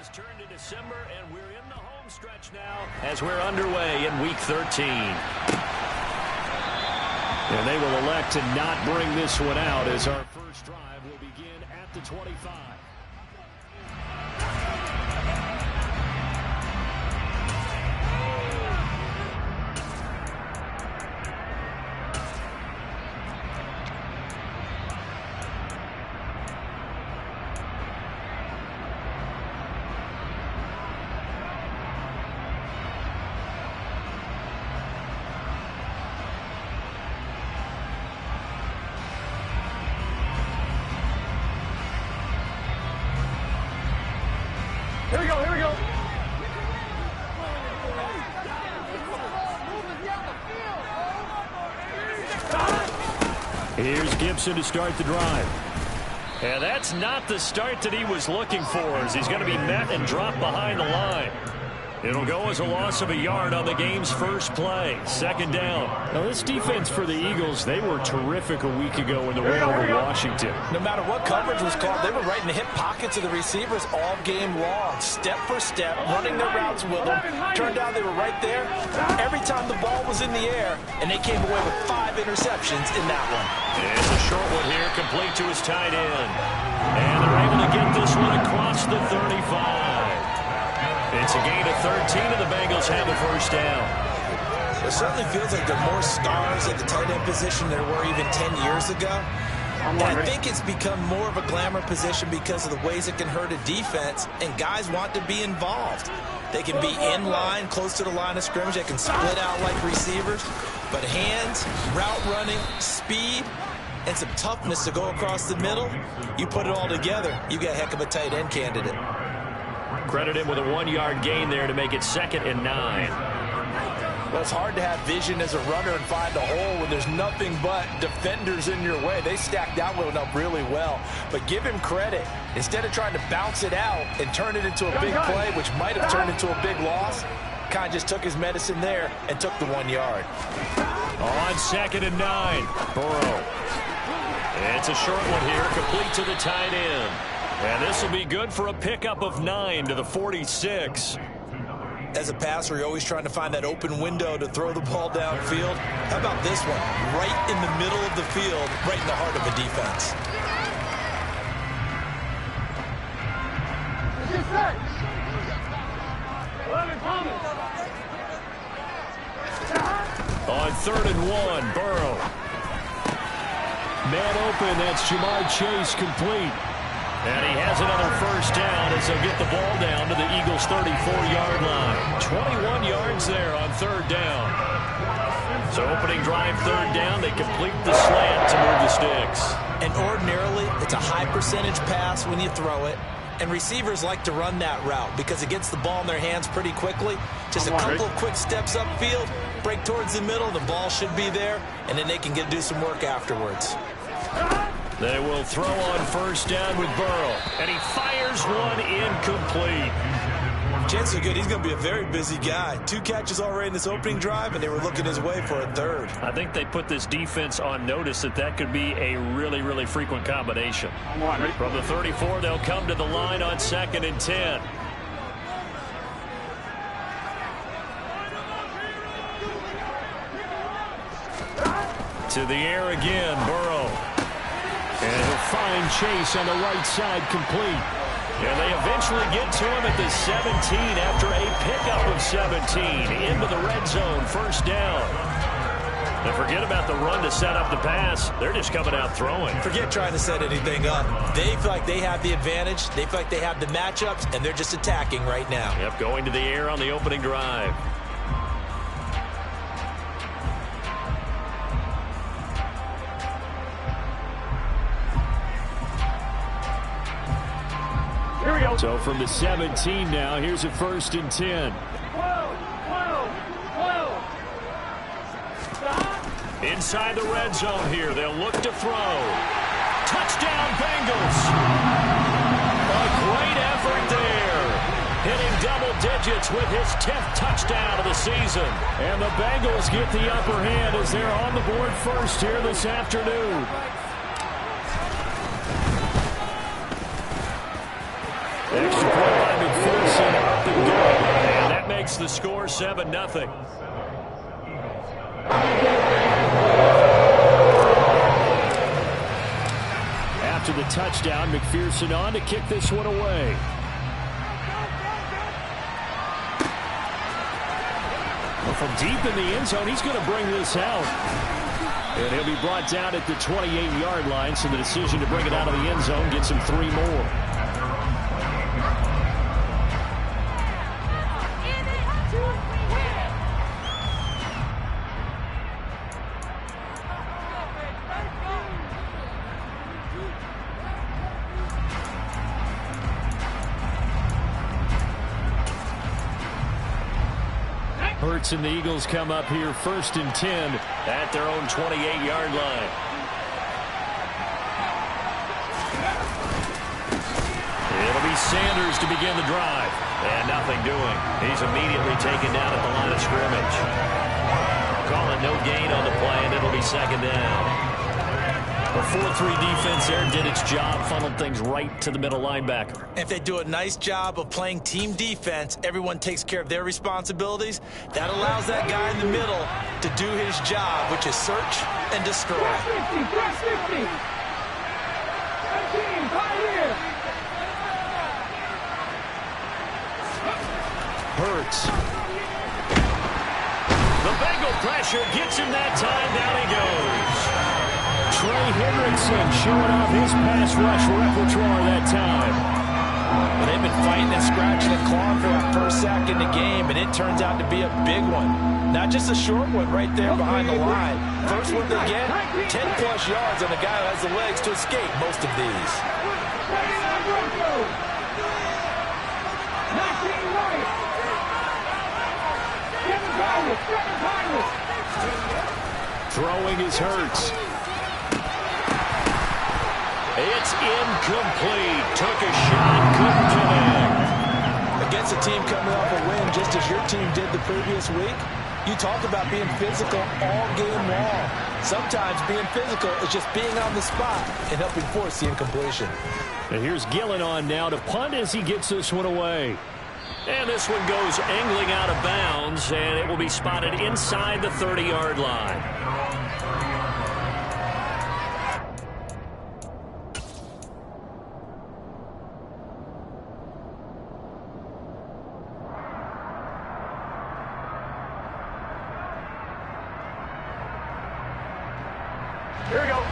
has turned to December, and we're in the home stretch now as we're underway in Week 13. And they will elect to not bring this one out as our first drive will begin at the 25. Here we go. Here's Gibson to start the drive. And that's not the start that he was looking for, as he's going to be met and dropped behind the line. It'll go as a loss of a yard on the game's first play. Second down. Now, this defense for the Eagles, they were terrific a week ago in the win over Washington. No matter what coverage was called, they were right in the hip pockets of the receivers all game long, step for step, running their routes with them. Turned out they were right there every time the ball was in the air, and they came away with 5 interceptions in that one. It's a short one here, complete to his tight end. And they're able to get this one across the 35. It's a gain of 13, and the Bengals have a first down. It certainly feels like there are more stars at the tight end position than there were even 10 years ago. And I think it's become more of a glamour position because of the ways it can hurt a defense, and guys want to be involved. They can be in line, close to the line of scrimmage. They can split out like receivers. But hands, route running, speed, and some toughness to go across the middle, you put it all together, you got a heck of a tight end candidate. Credit him with a 1-yard gain there to make it 2nd and 9. Well, it's hard to have vision as a runner and find a hole when there's nothing but defenders in your way. They stacked that one up really well. But give him credit. Instead of trying to bounce it out and turn it into a big play, which might have turned into a big loss, kind of just took his medicine there and took the 1 yard. On 2nd and 9, Burrow. It's a short one here, complete to the tight end. And this will be good for a pickup of 9 to the 46. As a passer, you're always trying to find that open window to throw the ball downfield. How about this one? Right in the middle of the field, right in the heart of a defense. On 3rd and 1, Burrow. Man open, that's Ja'Marr Chase, complete. And he has another first down as they'll get the ball down to the Eagles' 34-yard line. 21 yards there on 3rd down. So opening drive, 3rd down, they complete the slant to move the sticks. And ordinarily, it's a high percentage pass when you throw it. And receivers like to run that route because it gets the ball in their hands pretty quickly. Just a couple of quick steps upfield, break towards the middle, the ball should be there, and then they can do some work afterwards. They will throw on 1st down with Burrow. And he fires one incomplete. Chances are good he's going to be a very busy guy. 2 catches already in this opening drive, and they were looking his way for a 3rd. I think they put this defense on notice that could be a really, really frequent combination. From the 34, they'll come to the line on 2nd and 10. To the air again, Burrow. And he'll find Chase on the right side, complete. And they eventually get to him at the 17 after a pickup of 17 into the red zone, 1st down. And forget about the run to set up the pass. They're just coming out throwing. Forget trying to set anything up. They feel like they have the advantage. They feel like they have the matchups, and they're just attacking right now. Yep, going to the air on the opening drive. Here we go. So from the 17 now, here's a 1st and 10. Inside the red zone here, they'll look to throw. Touchdown, Bengals! A great effort there. Hitting double digits with his 10th touchdown of the season. And the Bengals get the upper hand as they're on the board first here this afternoon. Extra point by McPherson. makes the score 7-0. After the touchdown, McPherson on to kick this one away. Well, from deep in the end zone, he's going to bring this out. And he'll be brought down at the 28-yard line, so the decision to bring it out of the end zone gets him 3 more. Hurts and the Eagles come up here 1st and 10 at their own 28-yard line. It'll be Sanders to begin the drive. And nothing doing. He's immediately taken down at the line of scrimmage. Call it no gain on the play, and it'll be 2nd down. The 4-3 defense there did its job, funneled things right to the middle linebacker. If they do a nice job of playing team defense, everyone takes care of their responsibilities. That allows that guy in the middle to do his job, which is search and destroy. Hurts. The Bengal pressure gets him that time. Down he goes. Trey Hendrickson showing off his pass rush repertoire that time. Well, they've been fighting and scratching and clawing for that first sack in the game, and it turns out to be a big one. Not just a short one right there behind the line. First one they get, 10-plus yards, and the guy who has the legs to escape most of these. Throwing is Hurts. It's incomplete. Took a shot, couldn't connect. Against a team coming off a win, just as your team did the previous week, you talk about being physical all game long. Sometimes being physical is just being on the spot and helping force the incompletion. And here's Gillen on now to punt as he gets this one away. And this one goes angling out of bounds, and it will be spotted inside the 30-yard line.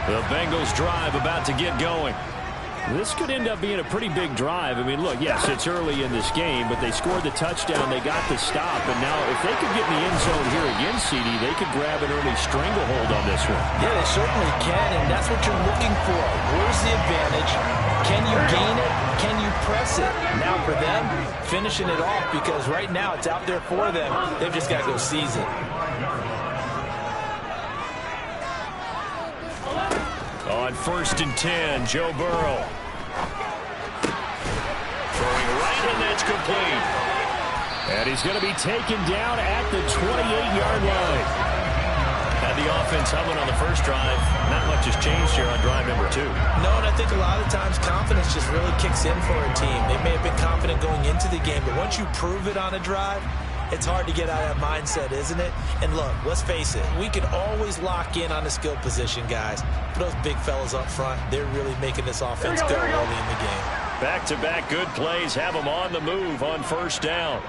The Bengals drive about to get going. This could end up being a pretty big drive. I mean, look, yes, it's early in this game, but they scored the touchdown. They got the stop. And now if they could get in the end zone here again, CD, they could grab an early stranglehold on this one. Yeah, they certainly can, and that's what you're looking for. Where's the advantage? Can you gain it? Can you press it? Now for them, finishing it off, because right now it's out there for them. They've just got to go seize it. On 1st and 10, Joe Burrow. Throwing right, and that's complete. And he's going to be taken down at the 28-yard line. Had the offense humming on the first drive. Not much has changed here on drive number 2. No, and I think a lot of times confidence just really kicks in for a team. They may have been confident going into the game, but once you prove it on a drive, it's hard to get out of that mindset, isn't it? And look, let's face it, we can always lock in on the skill position, guys. But those big fellas up front, they're really making this offense go early in the game. Back-to-back good plays have them on the move on 1st down.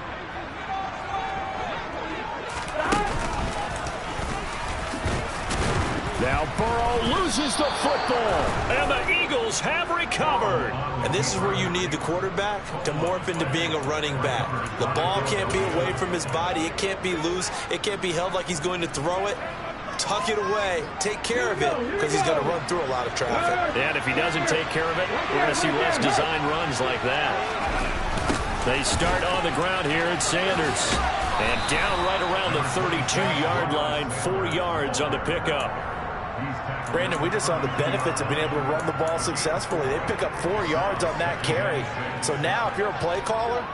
Now Burrow loses the football. And the Eagles have recovered. And this is where you need the quarterback to morph into being a running back. The ball can't be away from his body. It can't be loose. It can't be held like he's going to throw it. Tuck it away. Take care of it, because he's going to run through a lot of traffic. And if he doesn't take care of it, we're going to see less design runs like that. They start on the ground here at Sanders. And down right around the 32-yard line, 4 yards on the pickup. Brandon, we just saw the benefits of being able to run the ball successfully. They pick up 4 yards on that carry. So now if you're a play caller,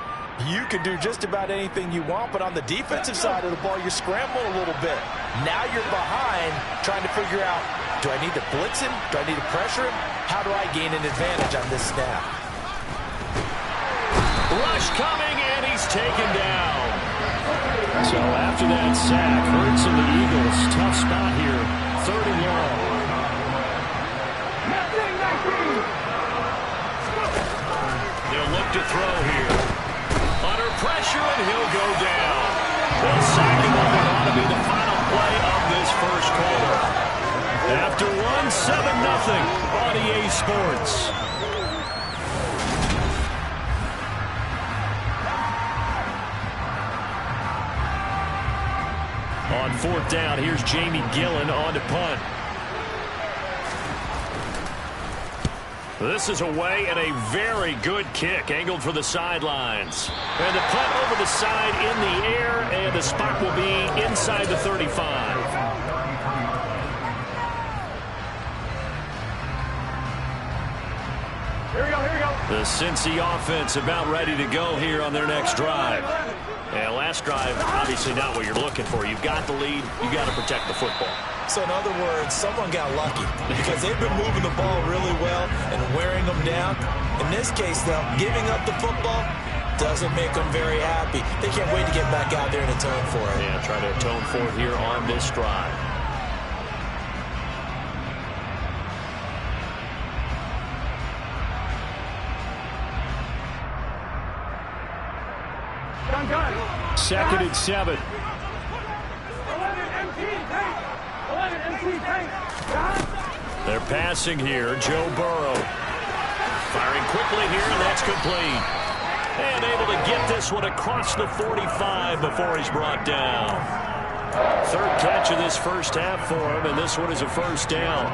you can do just about anything you want. But on the defensive side of the ball, you scramble a little bit. Now you're behind trying to figure out, do I need to blitz him? Do I need to pressure him? How do I gain an advantage on this snap? Rush coming, and he's taken down. So after that sack, Hurts and the Eagles, tough spot here, 3rd and long. They'll look to throw here. Under pressure, and he'll go down. They'll sack him on what ought to be the final play of this first quarter. After one, 7-0 on EA Sports. On 4th down, here's Jamie Gillen on to punt. This is away and a very good kick, angled for the sidelines. And the punt over the side in the air, and the spot will be inside the 35. Here we go. The Cincy offense about ready to go here on their next drive. And last drive, obviously not what you're looking for. You've got the lead. You've got to protect the football. So in other words, someone got lucky because they've been moving the ball really well and wearing them down. In this case, though, giving up the football doesn't make them very happy. They can't wait to get back out there and atone for it. Yeah, try to atone for it here on this drive. Second and 7. They're passing here. Joe Burrow firing quickly here, and that's complete. And able to get this one across the 45 before he's brought down. 3rd catch of this first half for him, and this one is a first down.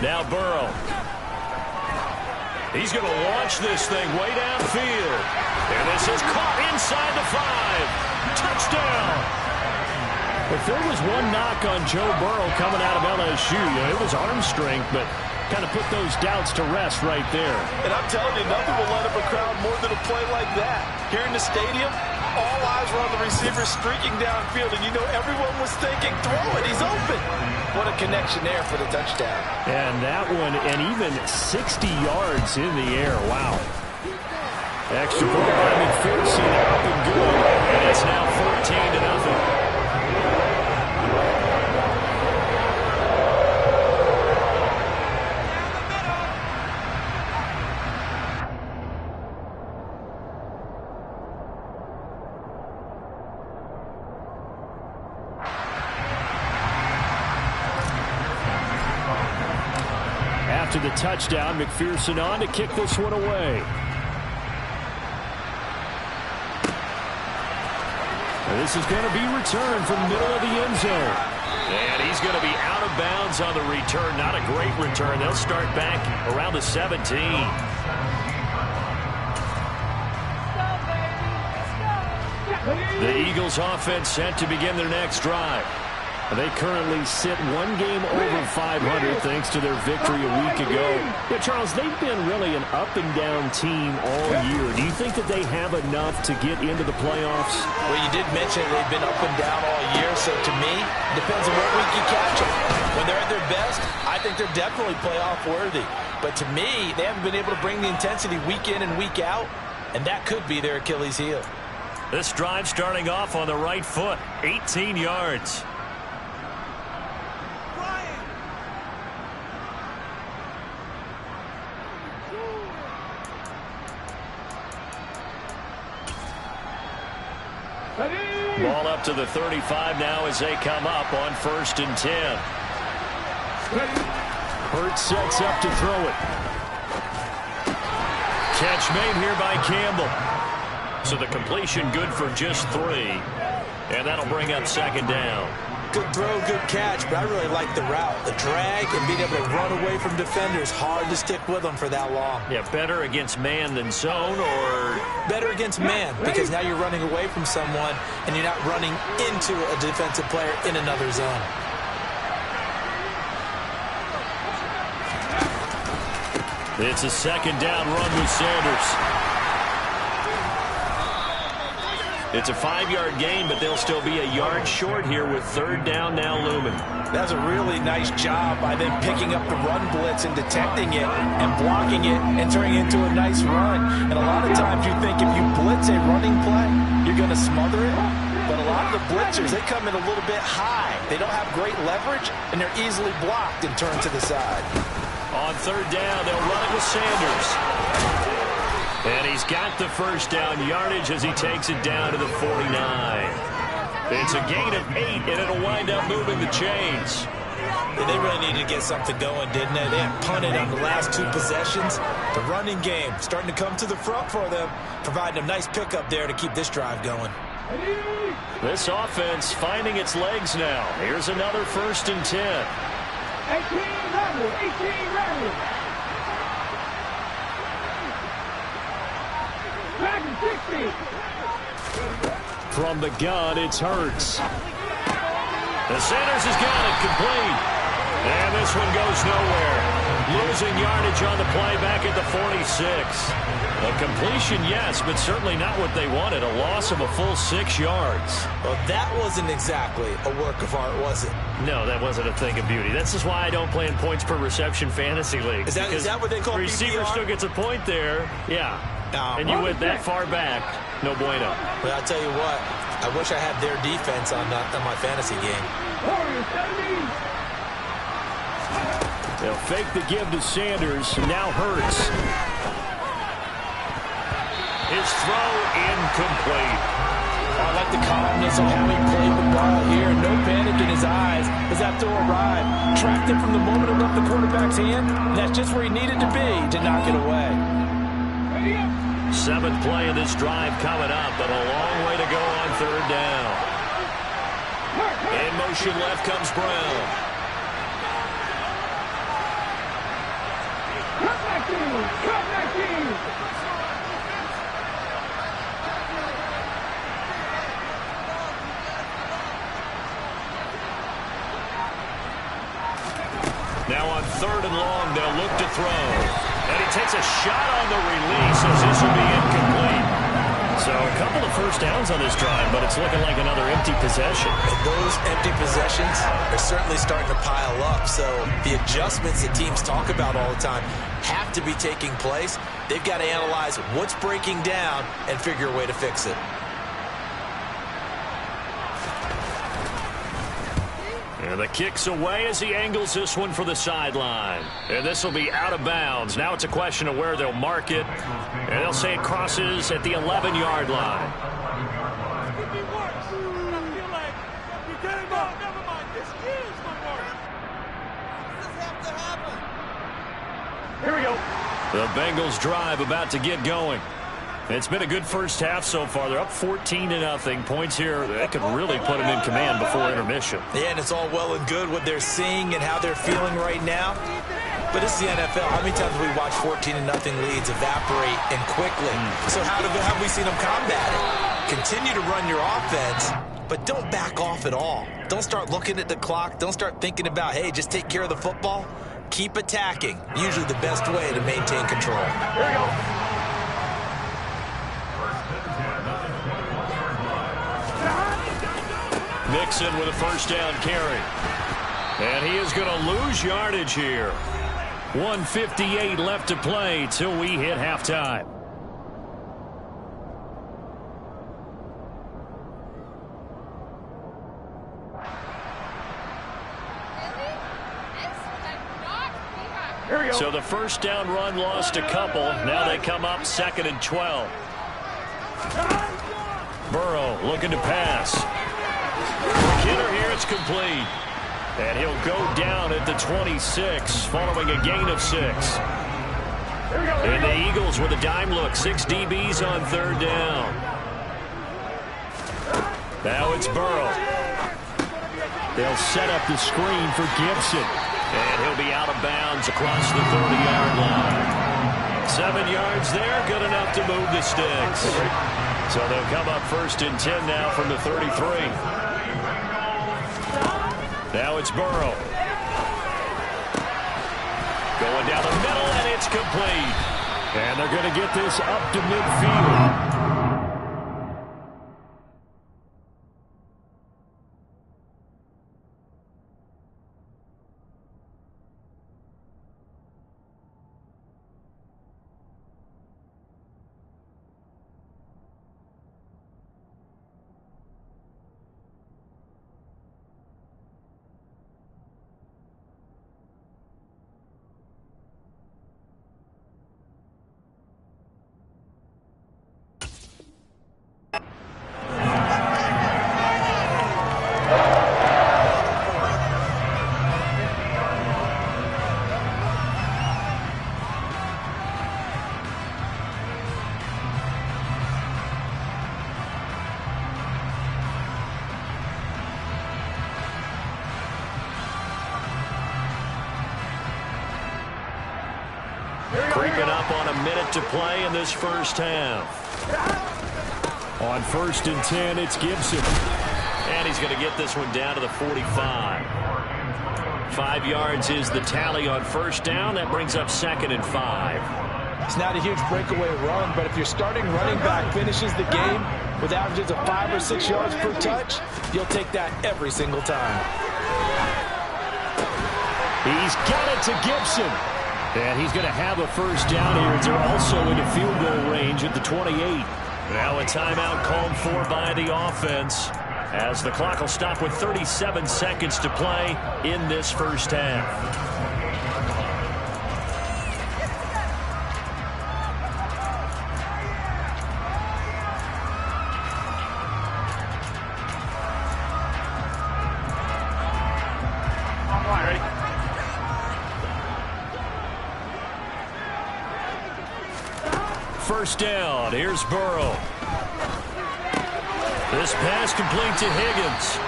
Now Burrow. He's going to launch this thing way downfield. And this is caught inside the 5. Touchdown. If there was one knock on Joe Burrow coming out of LSU, it was arm strength, but kind of put those doubts to rest right there. And I'm telling you, nothing will let up a crowd more than a play like that. Here in the stadium, all eyes were on the receiver streaking downfield, and you know everyone was thinking, throw it, he's open. What a connection there for the touchdown. And that one, and even 60 yards in the air. Wow. Extra point by McPherson, up and good. And it's now 14-0. After the touchdown, McPherson on to kick this one away. And this is going to be returned from the middle of the end zone. And he's going to be out of bounds on the return. Not a great return. They'll start back around the 17. The Eagles offense set to begin their next drive. They currently sit one game over 500 thanks to their victory a week ago. Yeah, Charles, they've been really an up-and-down team all year. Do you think that they have enough to get into the playoffs? Well, you did mention they've been up and down all year, so to me, it depends on what week you catch them. When they're at their best, I think they're definitely playoff worthy. But to me, they haven't been able to bring the intensity week in and week out, and that could be their Achilles heel. This drive starting off on the right foot, 18 yards. Ball up to the 35 now as they come up on 1st and 10. Hurts sets up to throw it. Catch made here by Campbell. So the completion good for just 3. And that'll bring up 2nd down. Good throw, good catch, but I really like the route. The drag and being able to run away from defenders. Hard to stick with them for that long. Yeah, better against man than zone, or better against man, because now you're running away from someone and you're not running into a defensive player in another zone. It's a 2nd down run with Sanders. It's a 5-yard gain, but they'll still be a yard short here with third down now looming. That's a really nice job by them picking up the run blitz and detecting it and blocking it and turning it into a nice run. And a lot of times you think if you blitz a running play, you're going to smother it. But a lot of the blitzers, they come in a little bit high. They don't have great leverage, and they're easily blocked and turned to the side. On third down, they'll run it with Sanders. And he's got the first down yardage as he takes it down to the 49. It's a gain of 8, and it'll wind up moving the chains. Yeah, they really needed to get something going, didn't they? They had punted on the last 2 possessions. The running game starting to come to the front for them, providing a nice pickup there to keep this drive going. This offense finding its legs now. Here's another 1st and 10. 18 Rebels. Back to 60. From the gun, it's Hurts. The Sanders has got it complete. And this one goes nowhere. Losing yardage on the play back at the 46. A completion, yes, but certainly not what they wanted. A loss of a full 6 yards. Well, that wasn't exactly a work of art, was it? No, that wasn't a thing of beauty. This is why I don't play in points per reception fantasy league. Is that what they call receiver PPR? still gets a point there. Yeah. And you went that far back. No bueno. But I'll tell you what, I wish I had their defense on my fantasy game. They'll fake the give to Sanders. Now Hurts. His throw incomplete. I like the calmness of how he played the ball here. No panic in his eyes as that throw arrived. Tracked it from the moment it left the quarterback's hand. And that's just where he needed to be to knock it away. 7th play of this drive coming up, but a long way to go on third down. In motion left comes Brown. Cut back in. Now on 3rd and long, they'll look to throw. And he takes a shot on the release as this will be incomplete. So a couple of first downs on this drive, but it's looking like another empty possession. And those empty possessions are certainly starting to pile up. So the adjustments that teams talk about all the time have to be taking place. They've got to analyze what's breaking down and figure a way to fix it. And the kick's away as he angles this one for the sideline. And this will be out of bounds. Now it's a question of where they'll mark it. And they'll say it crosses at the 11-yard line. Here we go. The Bengals drive about to get going. It's been a good first half so far. They're up 14-0. Points here that could really put them in command before intermission. Yeah, and it's all well and good what they're seeing and how they're feeling right now. But this is the NFL. How many times have we watched 14-0 leads evaporate and quickly? So how have we seen them combat it? Continue to run your offense, but don't back off at all. Don't start looking at the clock. Don't start thinking about, hey, just take care of the football. Keep attacking. Usually the best way to maintain control. Here we go. Mixon with a first down carry. And he is going to lose yardage here. 1:58 left to play till we hit halftime. Here we go. So the first down run lost a couple. Now they come up 2nd and 12. Burrow looking to pass. McKinnon here, it's complete. And he'll go down at the 26 following a gain of 6. And the Eagles with a dime look. 6 DBs on third down. Now it's Burrow. They'll set up the screen for Gibson. And he'll be out of bounds across the 30-yard line. 7 yards there, good enough to move the sticks. So they'll come up 1st and 10 now from the 33. Now it's Burrow. Going down the middle, and it's complete. And they're going to get this up to midfield. creeping up on a minute to play in this first half. On 1st and 10, it's Gibson. And he's going to get this one down to the 45. 5 yards is the tally on 1st down. That brings up 2nd and 5. It's not a huge breakaway run, but if your starting running back finishes the game with averages of 5 or 6 yards per touch, you'll take that every single time. He's got it to Gibson. And he's going to have a 1st down here. They're also into field goal range at the 28. Now a timeout called for by the offense, as the clock will stop with 37 seconds to play in this first half. First down. Here's Burrow. This pass complete to Higgins.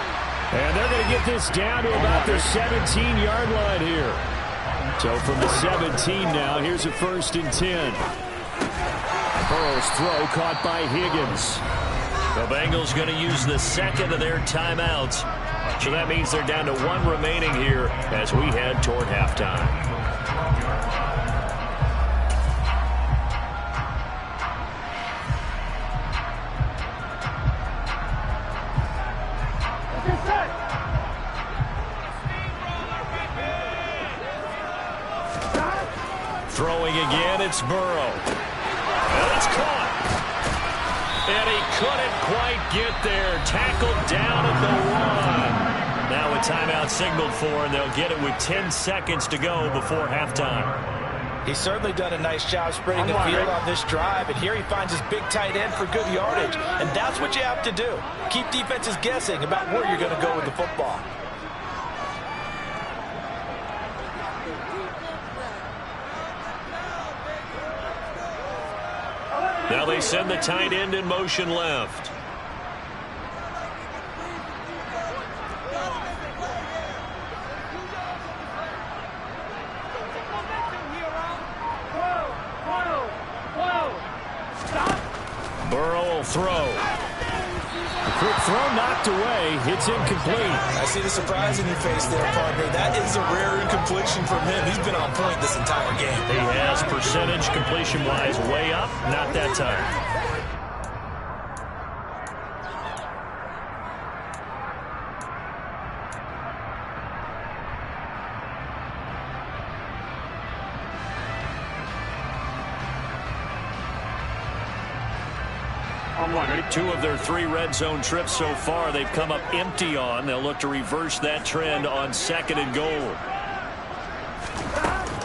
And they're going to get this down to about the 17-yard line here. So from the 17 now, here's a 1st and 10. Burrow's throw caught by Higgins. The Bengals going to use the 2nd of their timeouts. So that means they're down to 1 remaining here as we head toward halftime. Throwing again, it's Burrow. And it's caught. And he couldn't quite get there. Tackled down at the 1. Now a timeout signaled for, and they'll get it with 10 seconds to go before halftime. He's certainly done a nice job spreading the field on this drive, and here he finds his big tight end for good yardage. And that's what you have to do. Keep defenses guessing about where you're going to go with the football. Now they send the tight end in motion left. Burrow will throw. Quick throw knocked away. It's incomplete. I see the surprise in your face there, partner. That is a rare incompletion from him. He's been on point this entire game. He has percentage completion-wise way up. Not that time. Two of their 3 red zone trips so far they've come up empty on. They'll look to reverse that trend on 2nd and goal.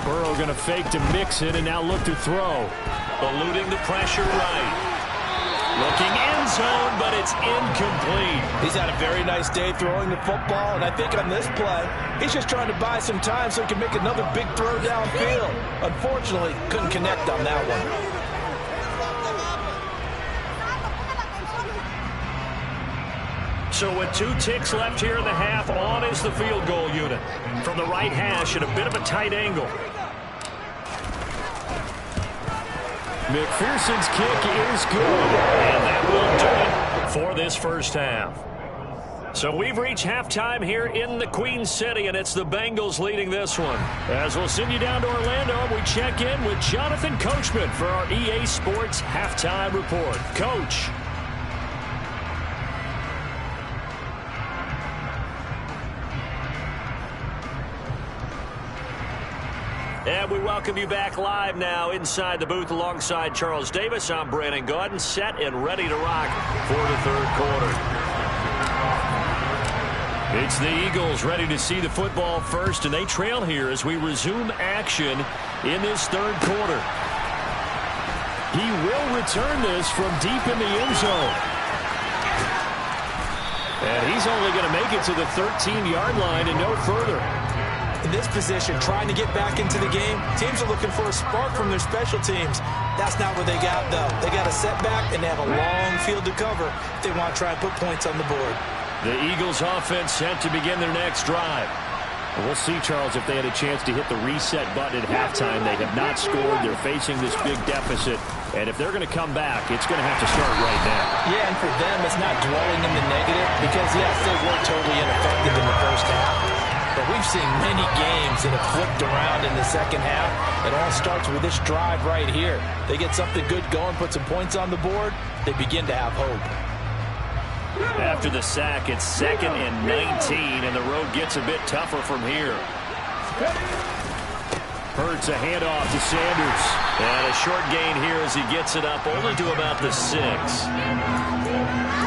Burrow going to fake to mix it and now look to throw. Eluding the pressure right. Looking end zone, but it's incomplete. He's had a very nice day throwing the football, and I think on this play, he's just trying to buy some time so he can make another big throw downfield. Unfortunately, couldn't connect on that one. So with 2 ticks left here in the half, on is the field goal unit. From the right hash at a bit of a tight angle. McPherson's kick is good. And that will do it for this first half. So we've reached halftime here in the Queen City, and it's the Bengals leading this one. As we'll send you down to Orlando, we check in with Jonathan Coachman for our EA Sports Halftime Report. Coach. And we welcome you back live now inside the booth alongside Charles Davis. I'm Brandon Gaudin, set and ready to rock for the 3rd quarter. It's the Eagles ready to see the football first, and they trail here as we resume action in this 3rd quarter. He will return this from deep in the end zone. And he's only going to make it to the 13-yard line and no further. In this position, trying to get back into the game, teams are looking for a spark from their special teams. That's not what they got, though. They got a setback, and they have a long field to cover if they want to try and put points on the board. The Eagles offense set to begin their next drive. We'll see, Charles, if they had a chance to hit the reset button at halftime. They have not scored. They're facing this big deficit. And if they're going to come back, it's going to have to start right now. Yeah, and for them, it's not dwelling in the negative because, yes, they were totally ineffective in the first half. But we've seen many games that have flipped around in the second half. It all starts with this drive right here. They get something good going, put some points on the board, they begin to have hope. After the sack, it's 2nd and 19, and the road gets a bit tougher from here. Hurts a handoff to Sanders. And a short gain here as he gets it up only to about the 6.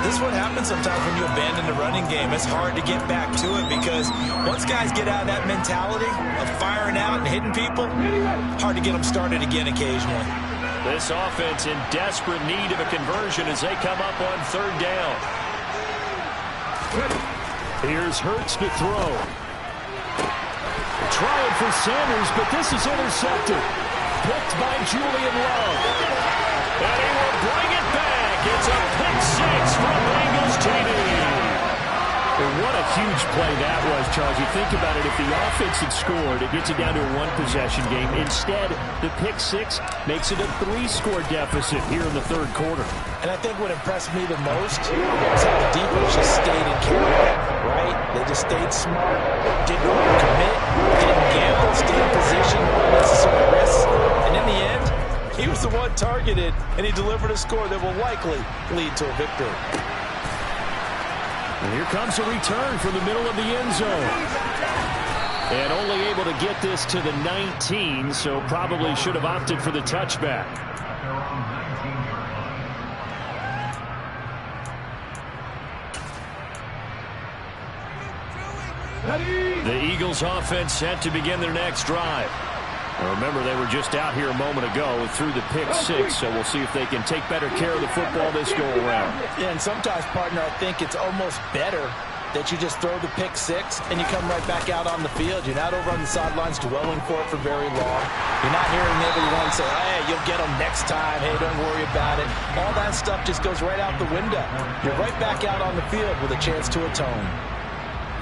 This is what happens sometimes when you abandon the running game. It's hard to get back to it because once guys get out of that mentality of firing out and hitting people, hard to get them started again occasionally. This offense in desperate need of a conversion as they come up on 3rd down. Here's Hurts to throw. Trying for Sanders, but this is intercepted. Picked by Julian Love. And he will bring it back. It's a pick 6 from Bengals TD. What a huge play that was, Charles. You think about it, if the offense had scored, it gets it down to a 1-possession game. Instead, the pick 6 makes it a 3-score deficit here in the 3rd quarter. And I think what impressed me the most was how the defense just stayed in character, right? They just stayed smart, didn't overcommit, didn't gamble, stayed in position, unnecessary risks. And in the end, he was the one targeted, and he delivered a score that will likely lead to a victory. And here comes a return from the middle of the end zone. And only able to get this to the 19, so probably should have opted for the touchback. The Eagles offense set to begin their next drive. Now remember, they were just out here a moment ago through the pick 6, so we'll see if they can take better care of the football this go around. Yeah, and sometimes, partner, I think it's almost better that you just throw the pick 6 and you come right back out on the field. You're not over on the sidelines dwelling for it for very long. You're not hearing everyone say, hey, you'll get them next time. Hey, don't worry about it. All that stuff just goes right out the window. You're right back out on the field with a chance to atone.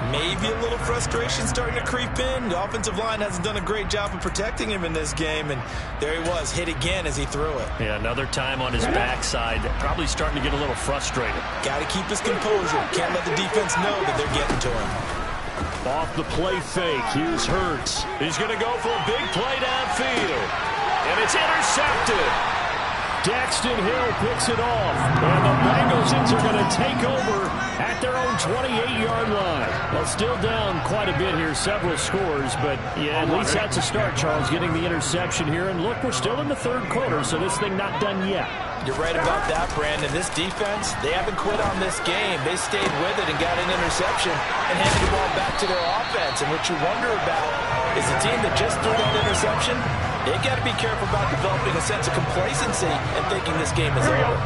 Maybe a little frustration starting to creep in. The offensive line hasn't done a great job of protecting him in this game, and there he was, hit again as he threw it. Yeah, another time on his backside, probably starting to get a little frustrated. Got to keep his composure. Can't let the defense know that they're getting to him. Off the play fake, here's Hurts. He's going to go for a big play downfield, and it's intercepted. Daxton Hill picks it off, and the Bengals are going to take over at their own 28-yard line. Well, still down quite a bit here, several scores, but yeah, at least that's a start, Charles, getting the interception here. And look, we're still in the 3rd quarter, so this thing not done yet. You're right about that, Brandon. This defense, they haven't quit on this game. They stayed with it and got an interception and handed the ball back to their offense. And what you wonder about is the team that just threw that interception, they got to be careful about developing a sense of complacency and thinking this game is over.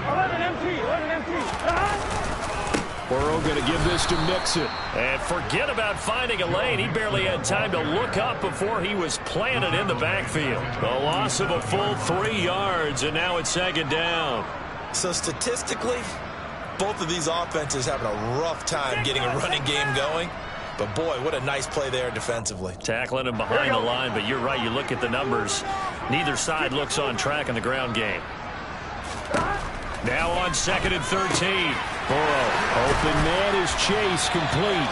11 empty. Burrow going to give this to Mixon. And forget about finding a lane. He barely had time to look up before he was planted in the backfield. A loss of a full 3 yards, and now it's 2nd down. So statistically, both of these offenses having a rough time getting a running game going. But, boy, what a nice play there defensively. Tackling him behind the line, but you're right. You look at the numbers. Neither side looks on track in the ground game. Now on 2nd and 13. Burrow, open man is Chase, complete.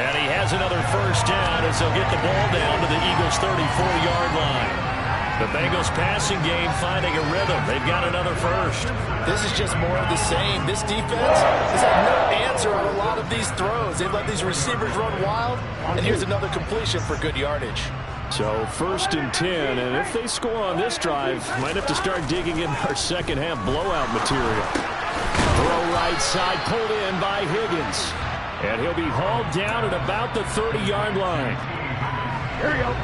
And he has another first down as they'll get the ball down to the Eagles' 34-yard line. The Bengals passing game finding a rhythm. They've got another first. This is just more of the same. This defense has had no answer on a lot of these throws. They've let these receivers run wild, and here's another completion for good yardage. So 1st and 10, and if they score on this drive, might have to start digging in our second half blowout material. Throw right side, pulled in by Higgins. And he'll be hauled down at about the 30-yard line. Here we go.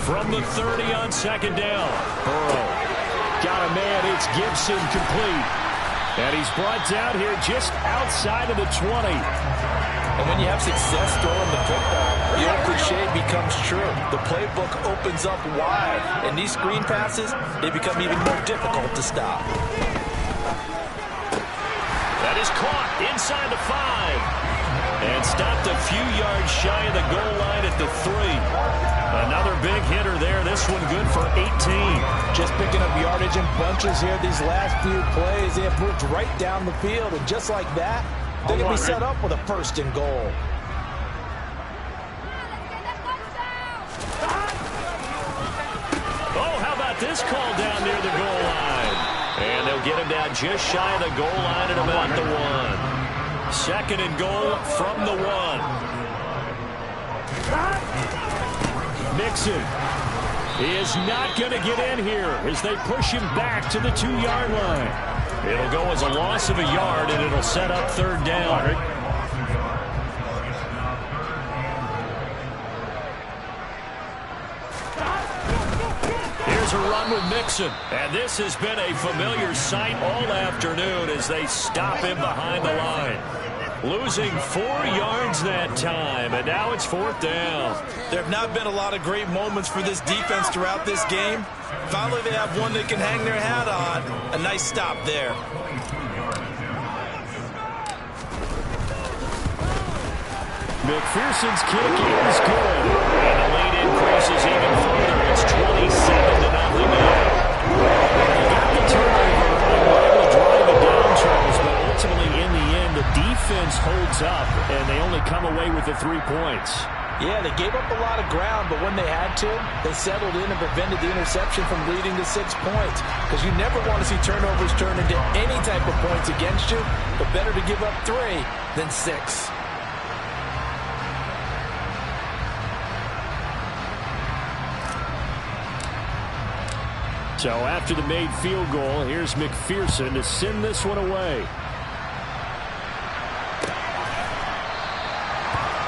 From the 30 on 2nd down. Burrow got a man. It's Gibson, complete. And he's brought down here just outside of the 20. And when you have success throwing the football, the old cliche becomes true. The playbook opens up wide, and these screen passes, they become even more difficult to stop. That is caught inside the 5. And stopped a few yards shy of the goal line at the 3. Another big hitter there. This one good for 18. Just picking up yardage in bunches here these last few plays. They have moved right down the field, and just like that, they're going to be set up with a 1st and goal. Oh, how about this call down near the goal line? And they'll get him down just shy of the goal line at about the 1. 2nd and goal from the 1. Mixon is not going to get in here as they push him back to the 2-yard line. It'll go as a loss of a yard, and it'll set up 3rd down. Here's a run with Mixon. And this has been a familiar sight all afternoon as they stop him behind the line. Losing 4 yards that time, and now it's 4th down. There have not been a lot of great moments for this defense throughout this game. Finally, they have one they can hang their hat on. A nice stop there. McPherson's kick is good. And the lead increases even further. It's 27-0 now. They got the turnover and were able to drive it down, Charles, but ultimately in the end, the defense holds up, and they only come away with the 3 points. Yeah, they gave up a lot of ground, but when they had to, they settled in and prevented the interception from leading to 6 points. Because you never want to see turnovers turn into any type of points against you, but better to give up 3 than 6. So after the made field goal, here's McPherson to send this one away.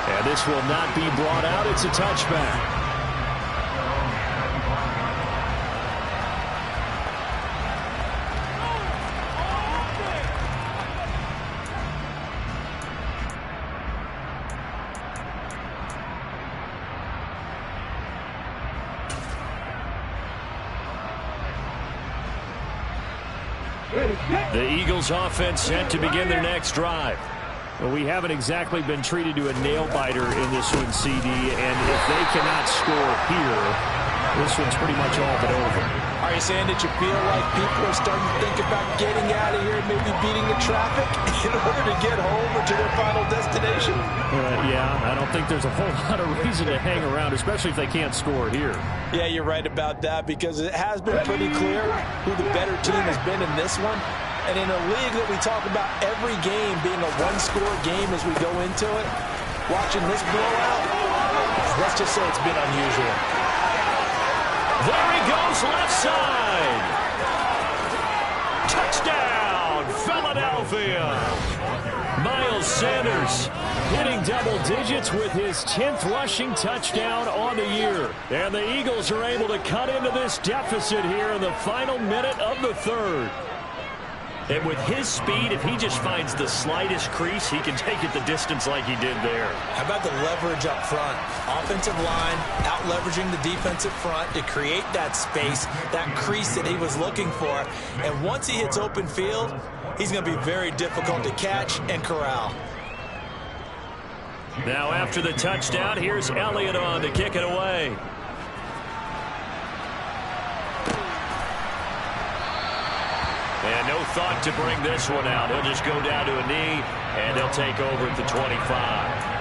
And this will not be brought out. It's a touchback. The Eagles offense set to begin their next drive. Well, we haven't exactly been treated to a nail-biter in this one, CD, and if they cannot score here, this one's pretty much all but over. Are you saying that you feel like people are starting to think about getting out of here and maybe beating the traffic in order to get home or to their final destination? Yeah, I don't think there's a whole lot of reason to hang around, especially if they can't score here. Yeah, you're right about that, because it has been pretty clear who the better team has been in this one. And in a league that we talk about every game being a one-score game as we go into it, watching this blowout, let's just say it's been unusual. There he goes, left side. Touchdown, Philadelphia. Miles Sanders hitting double digits with his 10th rushing touchdown on the year. And the Eagles are able to cut into this deficit here in the final minute of the 3rd. And with his speed, if he just finds the slightest crease, he can take it the distance like he did there. How about the leverage up front? Offensive line out-leveraging the defensive front to create that space, that crease that he was looking for. And once he hits open field, he's going to be very difficult to catch and corral. Now after the touchdown, here's Elliott on to kick it away. And no thought to bring this one out. He'll just go down to a knee, and they'll take over at the 25.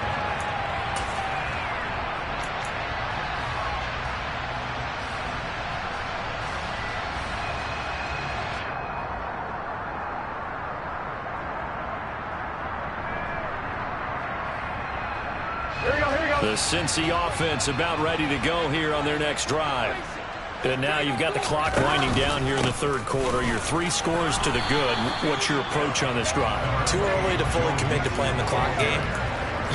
The Cincy offense about ready to go here on their next drive. And now you've got the clock winding down here in the 3rd quarter. Your 3 scores to the good. What's your approach on this drive? Too early to fully commit to playing the clock game.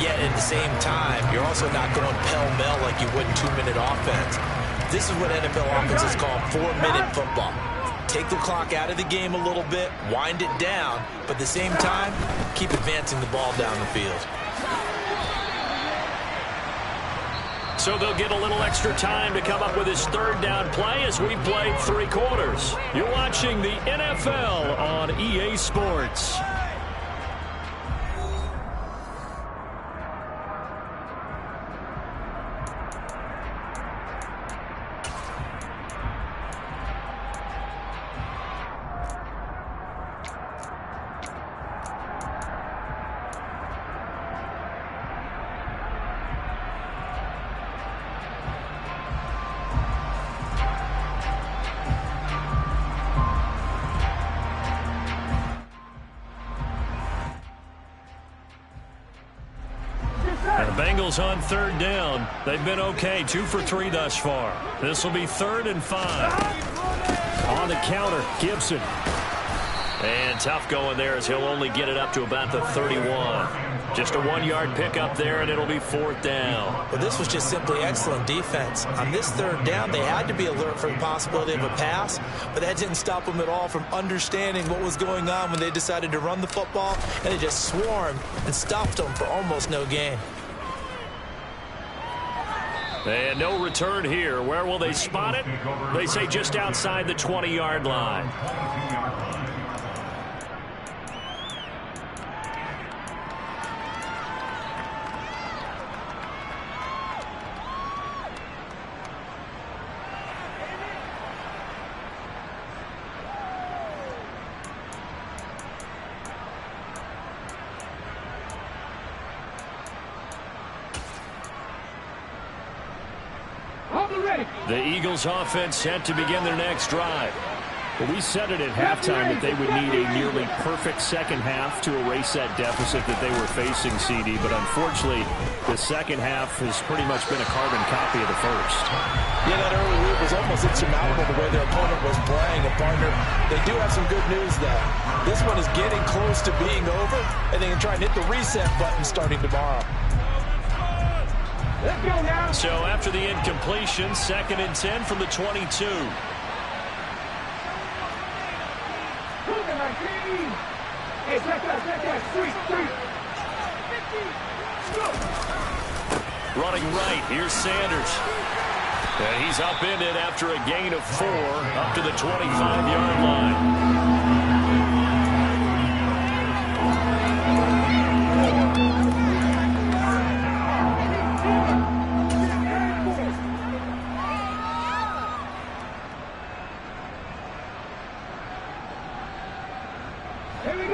Yet at the same time, you're also not going pell-mell like you would in 2-minute offense. This is what NFL offenses call 4-minute football. Take the clock out of the game a little bit, wind it down, but at the same time, keep advancing the ball down the field. So they'll get a little extra time to come up with his third down play as we played 3 quarters. You're watching the NFL on EA Sports. Bengals on third down. They've been okay, 2 for 3 thus far. This will be 3rd and 5. On the counter, Gibson. And tough going there as he'll only get it up to about the 31. Just a 1-yard pickup there, and it'll be 4th down. Well, this was just simply excellent defense. On this 3rd down, they had to be alert for the possibility of a pass, but that didn't stop them at all from understanding what was going on when they decided to run the football, and they just swarmed and stopped them for almost no gain. And no return here. Where will they spot it? They say just outside the 20-yard line. The Eagles offense set to begin their next drive. Well, we said it at halftime that they would need a nearly perfect second half to erase that deficit that they were facing, CD. But unfortunately, the second half has pretty much been a carbon copy of the first. Yeah, that early lead was almost insurmountable the way their opponent was playing. And, partner, they do have some good news, though. This one is getting close to being over, and they can try and hit the reset button starting tomorrow. Let's go now. So after the incompletion, 2nd and 10 from the 22. Hey, check that, street. Running right, here's Sanders. And he's upended after a gain of 4 up to the 25-yard line.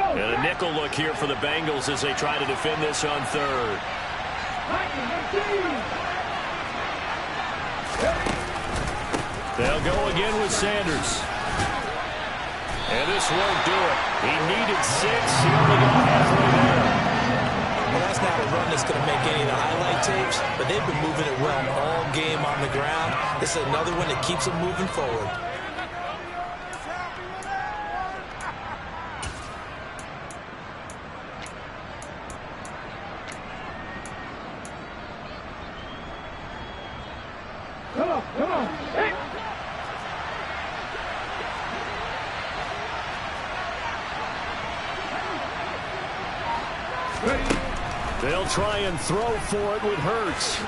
And a nickel look here for the Bengals as they try to defend this on 3rd. They'll go again with Sanders. And this won't do it. He needed 6. He only got halfway there. Well, that's not a run that's going to make any of the highlight tapes, but they've been moving it well all game on the ground. This is another one that keeps them moving forward. Come on. Hey. They'll try and throw for it with Hurts.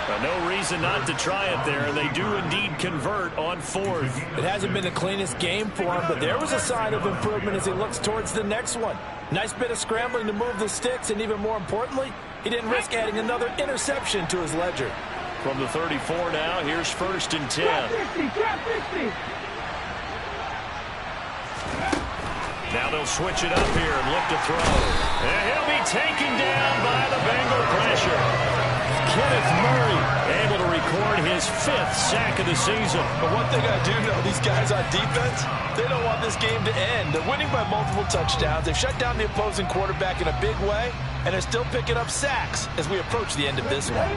But no reason not to try it there. They do indeed convert on 4th. It hasn't been the cleanest game for him, but there was a sign of improvement as he looks towards the next one. Nice bit of scrambling to move the sticks, and even more importantly, he didn't risk adding another interception to his ledger. From the 34 now, here's 1st and 10. Trap 60. Now they'll switch it up here and look to throw. And he'll be taken down by the Bengal pressure. Kenneth Murray able to record his 5th sack of the season. But one thing I do know, these guys on defense, they don't want this game to end. They're winning by multiple touchdowns. They've shut down the opposing quarterback in a big way, and they're still picking up sacks as we approach the end of this one.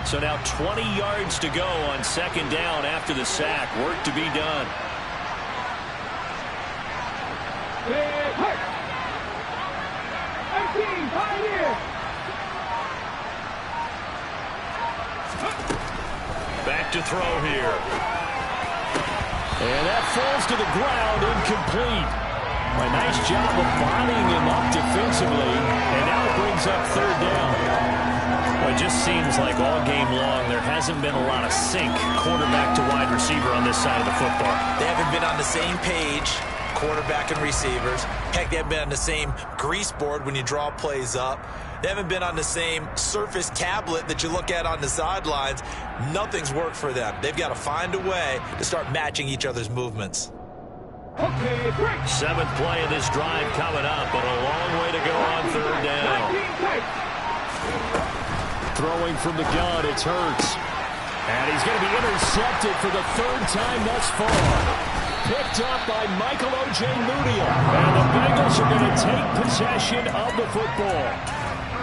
So now 20 yards to go on 2nd down after the sack. Work to be done. Back to throw here. And that falls to the ground, incomplete. A nice job of bodying him up defensively, and now it brings up 3rd down. it just seems like all game long there hasn't been a lot of sync quarterback to wide receiver on this side of the football. They haven't been on the same page, quarterback and receivers. Heck, they haven't been on the same grease board when you draw plays up. They haven't been on the same Surface tablet that you look at on the sidelines. Nothing's worked for them. They've got to find a way to start matching each other's movements. Okay, break. 7th play of this drive coming up, but a long way to go on 3rd down. Throwing from the gun, it's Hurts. And he's going to be intercepted for the 3rd time thus far. Picked up by Michael Ojemudia. And the Bengals are going to take possession of the football.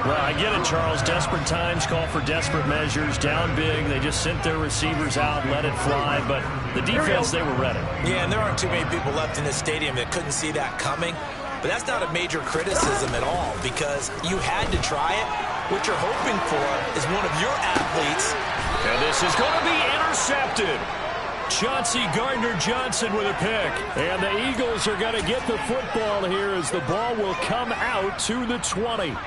Well, I get it, Charles. Desperate times call for desperate measures. Down big, they just sent their receivers out, let it fly. But the defense, they were ready. Yeah, and there aren't too many people left in this stadium that couldn't see that coming. But that's not a major criticism at all because you had to try it. What you're hoping for is one of your athletes. And this is going to be intercepted. Chauncey Gardner-Johnson with a pick. And the Eagles are going to get the football here as the ball will come out to the 20.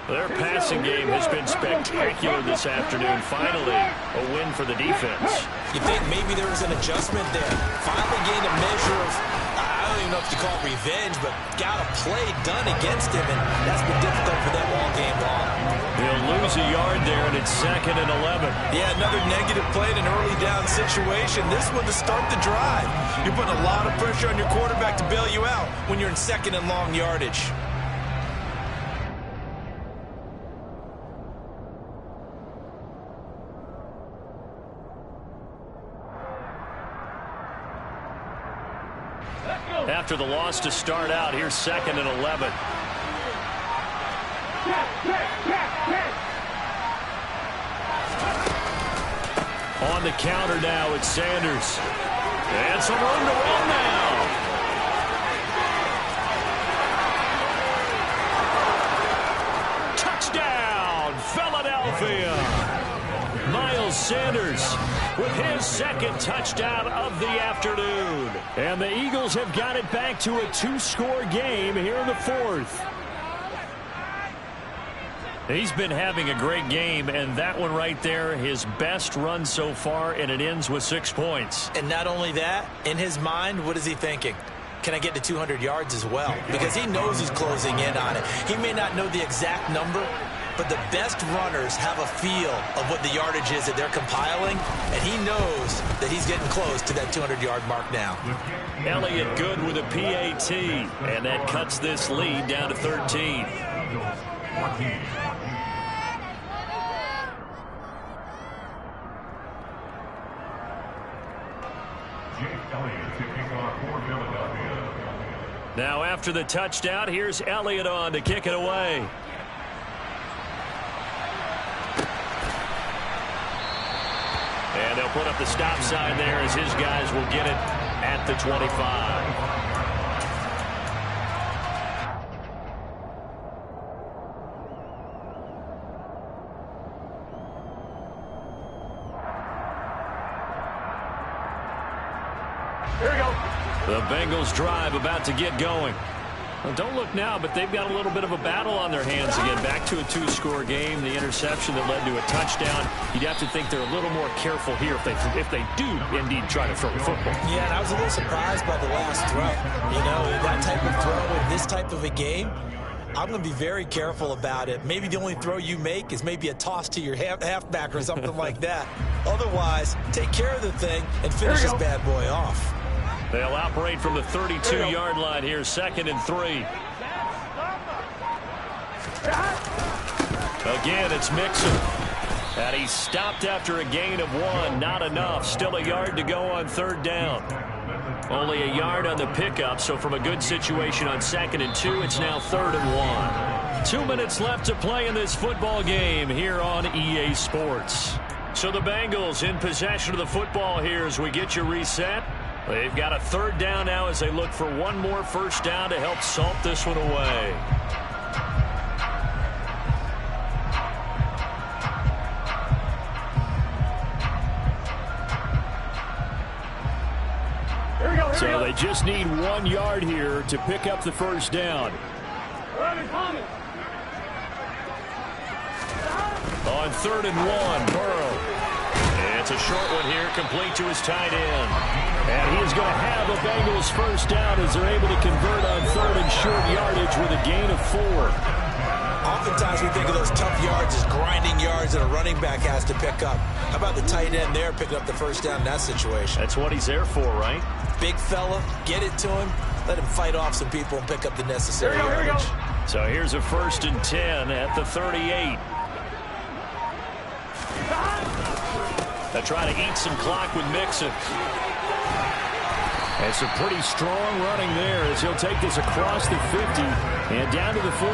Their passing game has been spectacular this afternoon. Finally, a win for the defense. You think maybe there was an adjustment there. Finally gained a measure of, I don't even know if you call it revenge, but got a play done against him, and that's been difficult for them all game long. They'll lose a yard there, and it's 2nd and 11. Yeah, another negative play in an early down situation. This one to start the drive. You're putting a lot of pressure on your quarterback to bail you out when you're in 2nd and long yardage. After the loss to start out, here's 2nd and 11. On the counter now, it's Sanders. And some room to run now. Touchdown, Philadelphia. Miles Sanders with his 2nd touchdown of the afternoon. And the Eagles have got it back to a 2-score game here in the 4th. He's been having a great game, and that one right there, his best run so far, and it ends with 6 points. And not only that, in his mind, what is he thinking? Can I get to 200 yards as well? Because he knows he's closing in on it. He may not know the exact number, but the best runners have a feel of what the yardage is that they're compiling, and he knows that he's getting close to that 200-yard mark now. Elliott good with a PAT, and that cuts this lead down to 13. Now after the touchdown, here's Elliott on to kick it away. And they'll put up the stop sign there as his guys will get it at the 25. The Bengals drive about to get going. Well, don't look now, but they've got a little bit of a battle on their hands again. Back to a 2-score game. The interception that led to a touchdown. You'd have to think they're a little more careful here if they do indeed try to throw the football. Yeah, and I was a little surprised by the last throw. You know, that type of throw in this type of a game, I'm going to be very careful about it. Maybe the only throw you make is maybe a toss to your halfback or something like that. Otherwise, take care of the thing and finish this bad boy off. They'll operate from the 32-yard line here, 2nd and 3. Again, it's Mixon. And he's stopped after a gain of 1. Not enough. Still a yard to go on 3rd down. Only a yard on the pickup, so from a good situation on 2nd and 2, it's now 3rd and 1. 2 minutes left to play in this football game here on EA Sports. So the Bengals in possession of the football here as we get you reset. They've got a 3rd down now as they look for one more 1st down to help salt this one away. So they just need 1 yard here to pick up the 1st down. On On 3rd and 1, Burrow. It's a short one here, complete to his tight end. And he is going to have a Bengals first down as they're able to convert on 3rd and short yardage with a gain of 4. Oftentimes we think of those tough yards as grinding yards that a running back has to pick up. How about the tight end there picking up the first down in that situation? That's what he's there for, right? Big fella, get it to him, let him fight off some people and pick up the necessary yardage. So here's a 1st and 10 at the 38. They try to eat some clock with Mixon. It's a pretty strong running there as he'll take this across the 50 and down to the 44.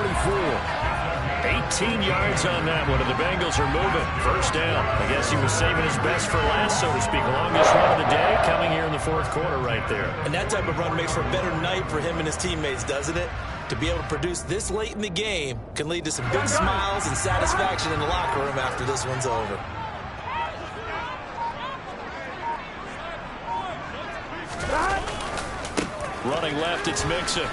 18 yards on that one, and the Bengals are moving. First down. I guess he was saving his best for last, so to speak. Longest run of the day coming here in the 4th quarter right there. And that type of run makes for a better night for him and his teammates, doesn't it? To be able to produce this late in the game can lead to some big smiles and satisfaction in the locker room after this one's over. Running left, it's Mixon.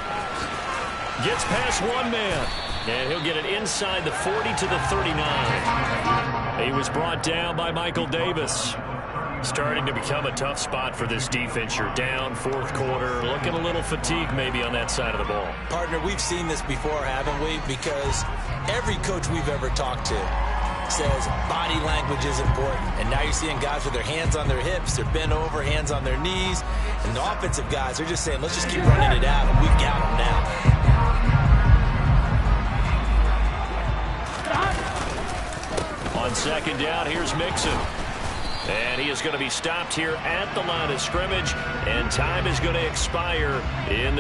Gets past one man. And he'll get it inside the 40 to the 39. He was brought down by Michael Davis. Starting to become a tough spot for this defense. You're down 4th quarter. Looking a little fatigued maybe on that side of the ball. Partner, we've seen this before, haven't we? Because every coach we've ever talked to says body language is important. And now you're seeing guys with their hands on their hips. They're bent over, hands on their knees. And the offensive guys, they're just saying, let's just keep running it out. And we've got them now. On 2nd down, here's Mixon. And he is going to be stopped here at the line of scrimmage. And time is going to expire in